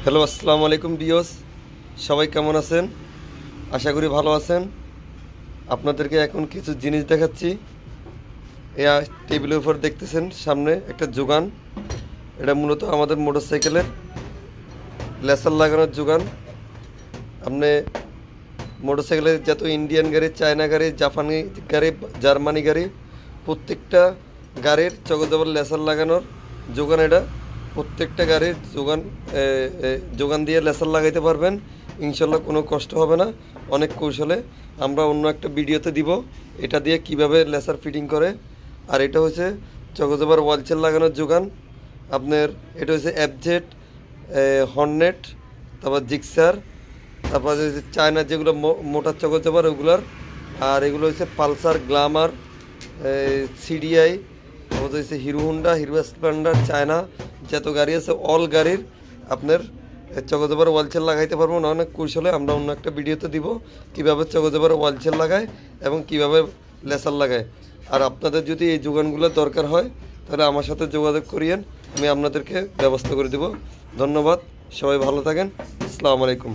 Hello, আসসালামু আলাইকুম বিয়স। সবাই কেমন আছেন? আশা করি ভালো আছেন। আপনাদেরকে এখন কিছু জিনিস দেখাচ্ছি। এই টেবিলের উপর দেখতেছেন সামনে একটা যোগান। এটা মূলত আমাদের মোটরসাইকেলের লেসার লাগানোর যোগান। আপনি মোটরসাইকেলের যত ইন্ডিয়ান গাড়ি, চায়না গাড়ি, জাপানি গাড়ি, জার্মানি গাড়ি, প্রত্যেকটা গাড়ির চকচকে লেসার লাগানোর যোগান এটা। প্রত্যেকটা গাড়ির যোগান দিয়ে লেসার লাগাইতে পারবেন, ইনশাল্লাহ কোনো কষ্ট হবে না। অনেক কৌশলে আমরা অন্য একটা ভিডিওতে দিব এটা দিয়ে কিভাবে লেসার ফিটিং করে। আর এটা হচ্ছে চকচকে ওয়ালচেল লাগানোর যোগান আপনার। এটা হচ্ছে এফজেড, হর্নেট, তারপর জিক্সার, তারপর চায়না যেগুলো মোটর চকচকে ওগুলার। আর এগুলো হচ্ছে পালসার, গ্ল্যামার, সিডিআই, তারপর হচ্ছে hero Honda, hero Splendor, China যত গাড়ি আছে অল গাড়ির আপনার চকচকে ওয়ালচেল লাগাইতে পারবো না। অনেক কৌশলে আমরা অন্য একটা ভিডিওতে দিব কীভাবে চকচকে ওয়ালচেল লাগায় এবং কিভাবে লেসার লাগায়। আর আপনাদের যদি এই যোগানগুলো দরকার হয় তাহলে আমার সাথে যোগাযোগ করিয়েন, আমি আপনাদেরকে ব্যবস্থা করে দেব। ধন্যবাদ, সবাই ভালো থাকেন। আসসালামু আলাইকুম।